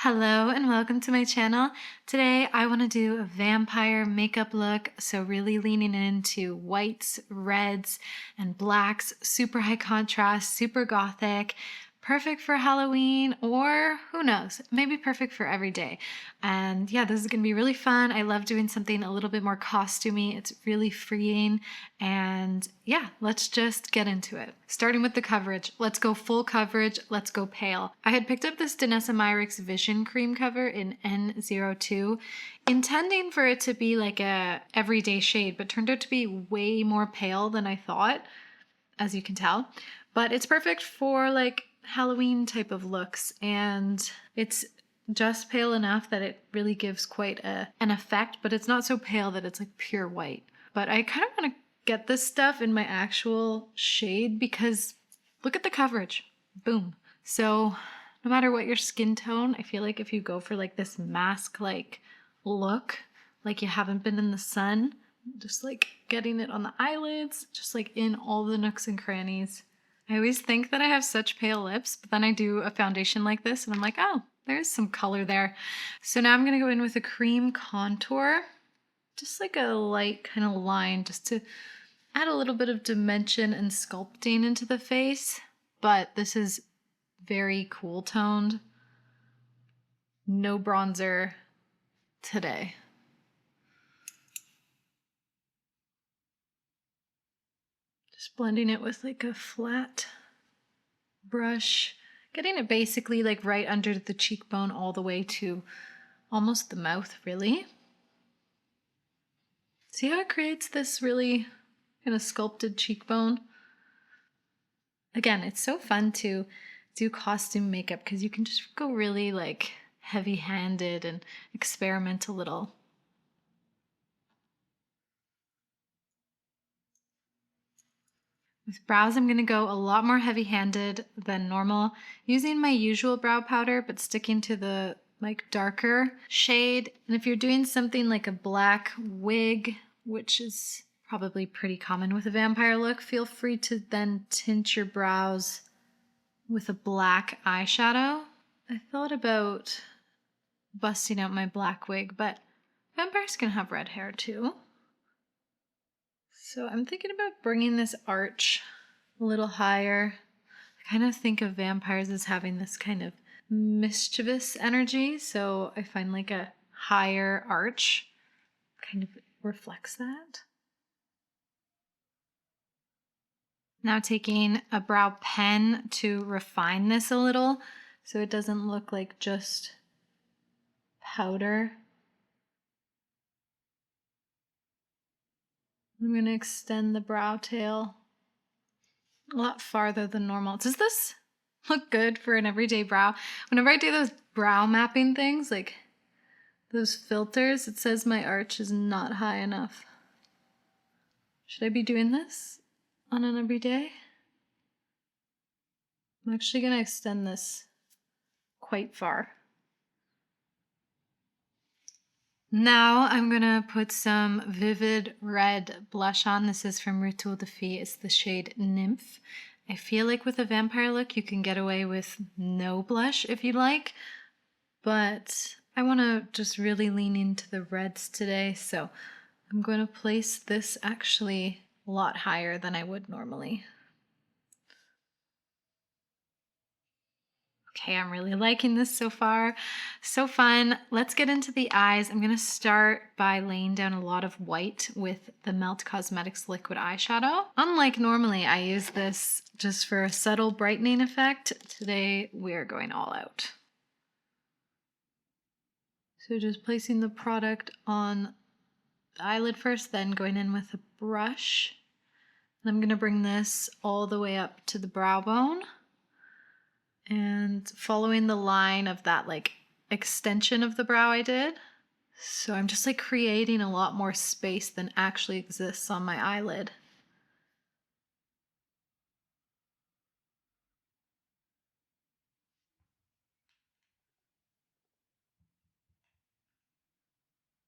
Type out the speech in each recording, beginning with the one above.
Hello and welcome to my channel. Today I want to do a vampire makeup look, so really leaning into whites, reds, and blacks, super high contrast, super gothic, perfect for Halloween, or who knows, maybe perfect for every day. And yeah, this is going to be really fun. I love doing something a little bit more costumey. It's really freeing. And yeah, let's just get into it. Starting with the coverage. Let's go full coverage. Let's go pale. I had picked up this Danessa Myricks Vision Cream cover in N02, intending for it to be like a everyday shade, but turned out to be way more pale than I thought, as you can tell. But it's perfect for like Halloween type of looks, and it's just pale enough that it really gives quite an effect, but it's not so pale that it's like pure white. But I kind of want to get this stuff in my actual shade because look at the coverage. Boom. So no matter what your skin tone, I feel like if you go for like this mask-like look, like you haven't been in the sun, just like getting it on the eyelids, just like in all the nooks and crannies. I always think that I have such pale lips, but then I do a foundation like this and I'm like, oh, there's some color there. So now I'm going to go in with a cream contour, just like a light kind of line, just to add a little bit of dimension and sculpting into the face. But this is very cool toned. No bronzer today. Just blending it with like a flat brush, getting it basically like right under the cheekbone all the way to almost the mouth, really. See how it creates this really kind of sculpted cheekbone? Again, it's so fun to do costume makeup because you can just go really like heavy-handed and experiment a little. With brows, I'm going to go a lot more heavy-handed than normal, using my usual brow powder, but sticking to the like darker shade. And if you're doing something like a black wig, which is probably pretty common with a vampire look, feel free to then tint your brows with a black eyeshadow. I thought about busting out my black wig, but vampires can have red hair too. So I'm thinking about bringing this arch a little higher. I kind of think of vampires as having this kind of mischievous energy, so I find like a higher arch kind of reflects that. Now taking a brow pen to refine this a little so it doesn't look like just powder. I'm going to extend the brow tail a lot farther than normal. Does this look good for an everyday brow? Whenever I do those brow mapping things, like those filters, it says my arch is not high enough. Should I be doing this on an everyday? I'm actually going to extend this quite far. Now I'm going to put some vivid red blush on. This is from Rituel de Fille. It's the shade Nymph. I feel like with a vampire look you can get away with no blush if you like, but I want to just really lean into the reds today, so I'm going to place this actually a lot higher than I would normally. Okay, I'm really liking this so far. So fun. Let's get into the eyes. I'm going to start by laying down a lot of white with the Melt Cosmetics liquid eyeshadow. Unlike normally, I use this just for a subtle brightening effect. Today, we are going all out. So just placing the product on the eyelid first, then going in with a brush. And I'm going to bring this all the way up to the brow bone. And following the line of that like extension of the brow I did. So I'm just like creating a lot more space than actually exists on my eyelid.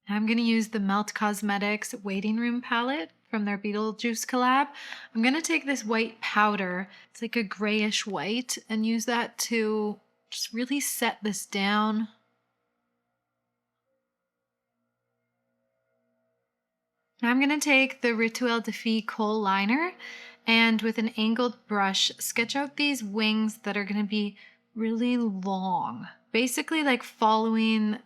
Now I'm going to use the Melt Cosmetics Waiting Room palette from their Beetlejuice collab. I'm going to take this white powder, it's like a grayish white, and use that to just really set this down Now I'm going to take the Rituel de Fille Kohl liner and with an angled brush, sketch out these wings that are going to be really long. Basically like following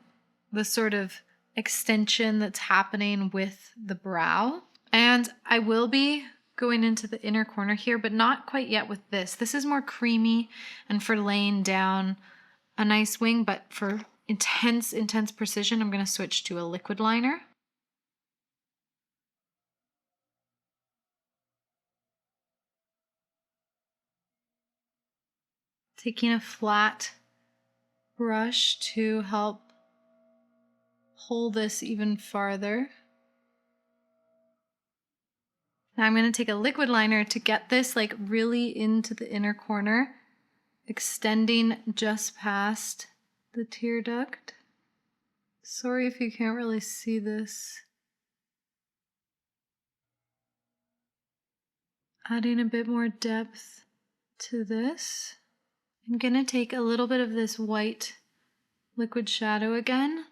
the sort of extension that's happening with the brow. And I will be going into the inner corner here, but not quite yet with this. This is more creamy and for laying down a nice wing, but for intense precision, I'm going to switch to a liquid liner. Taking a flat brush to help pull this even farther. Now I'm going to take a liquid liner to get this like really into the inner corner, extending just past the tear duct. Sorry if you can't really see this. Adding a bit more depth to this. I'm going to take a little bit of this white liquid shadow again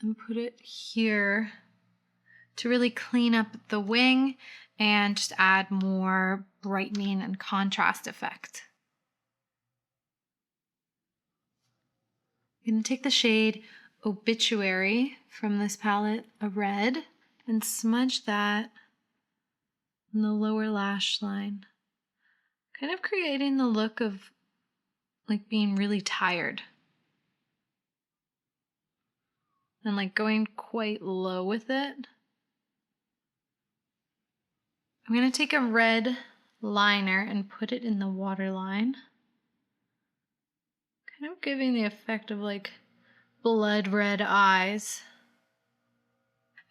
and put it here to really clean up the wing and just add more brightening and contrast effect. I'm going to take the shade Obituary from this palette, a red, and smudge that in the lower lash line, kind of creating the look of like being really tired. And like going quite low with it. I'm going to take a red liner and put it in the waterline. Kind of giving the effect of like blood red eyes.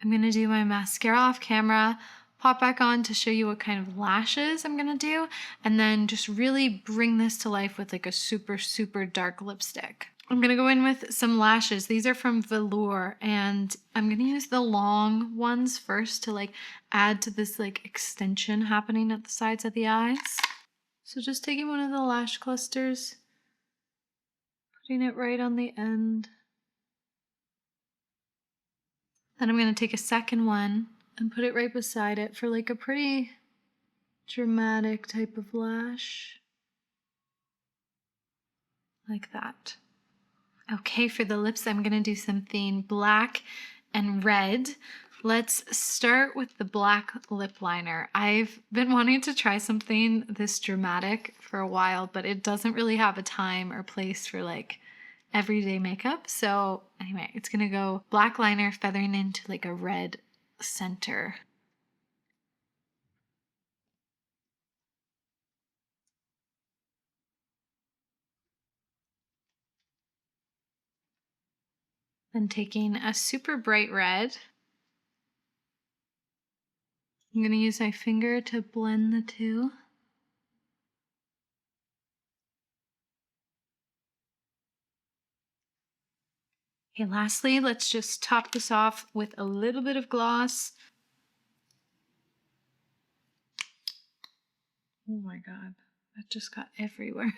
I'm going to do my mascara off camera, pop back on to show you what kind of lashes I'm going to do, and then just really bring this to life with like a super dark lipstick. I'm going to go in with some lashes. These are from Velour, and I'm going to use the long ones first to like add to this like extension happening at the sides of the eyes. So just taking one of the lash clusters, putting it right on the end. Then I'm going to take a second one and put it right beside it for like a pretty dramatic type of lash. Like that. Okay, for the lips, I'm going to do something black and red. Let's start with the black lip liner. I've been wanting to try something this dramatic for a while, but it doesn't really have a time or place for like everyday makeup. So anyway, it's going to go black liner feathering into like a red center. Then taking a super bright red, I'm going to use my finger to blend the two. Okay, lastly, let's just top this off with a little bit of gloss. Oh my God, that just got everywhere.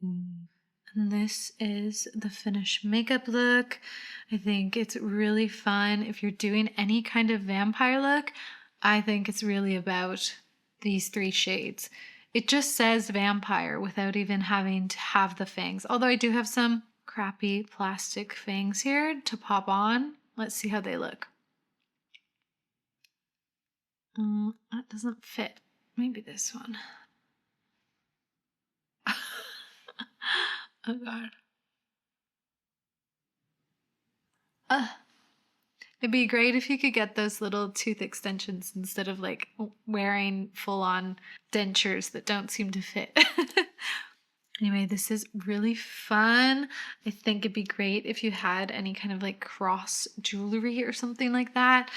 And this is the finished makeup look. I think it's really fun. If you're doing any kind of vampire look, I think it's really about these three shades. It just says vampire without even having to have the fangs. Although I do have some crappy plastic fangs here to pop on. Let's see how they look. That doesn't fit. Maybe this one. Oh God. It'd be great if you could get those little tooth extensions instead of like wearing full-on dentures that don't seem to fit. Anyway, this is really fun. I think it'd be great if you had any kind of like cross jewelry or something like that.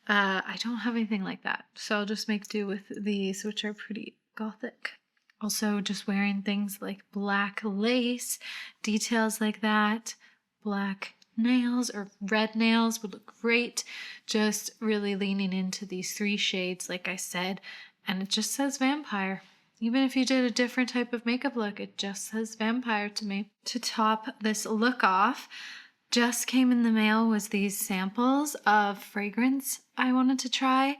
I don't have anything like that, so I'll just make do with these, which are pretty gothic. Also, just wearing things like black lace, details like that, black nails or red nails would look great. Just really leaning into these three shades, like I said, and it just says vampire. Even if you did a different type of makeup look, it just says vampire to me. To top this look off, just came in the mail was these samples of fragrance I wanted to try.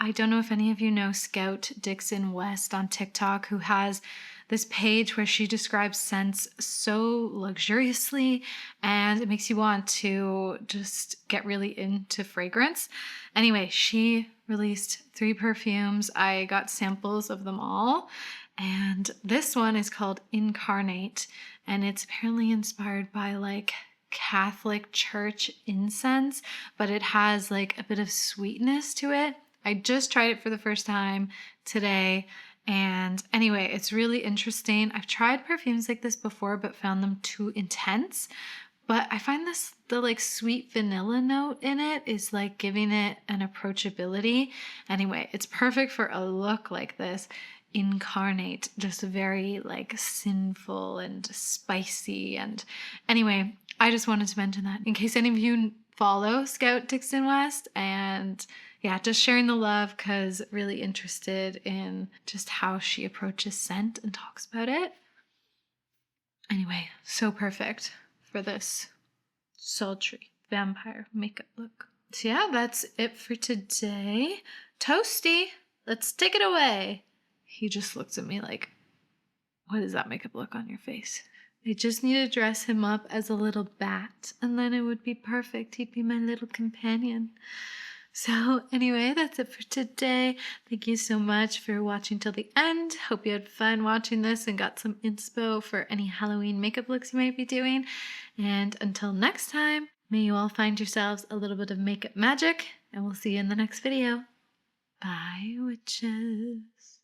I don't know if any of you know Scout Dixon West on TikTok, who has this page where she describes scents so luxuriously, and it makes you want to just get really into fragrance. Anyway, she released 3 perfumes. I got samples of them all, and this one is called Incarnate, and it's apparently inspired by like Catholic church incense, but it has like a bit of sweetness to it. I just tried it for the first time today. And anyway, it's really interesting. I've tried perfumes like this before, but found them too intense. But I find the like sweet vanilla note in it is like giving it an approachability. Anyway, it's perfect for a look like this. Incarnate, just very like sinful and spicy. And anyway, I just wanted to mention that in case any of you follow Scout Dixon West, and yeah, just sharing the love because really interested in just how she approaches scent and talks about it. Anyway, so perfect for this sultry vampire makeup look. So yeah, that's it for today. Toasty, let's take it away. He just looks at me like, what is that makeup look on your face? I just need to dress him up as a little bat, and then it would be perfect. He'd be my little companion. So anyway, that's it for today. Thank you so much for watching till the end. Hope you had fun watching this and got some inspo for any Halloween makeup looks you might be doing. And until next time, may you all find yourselves a little bit of makeup magic, and we'll see you in the next video. Bye, witches.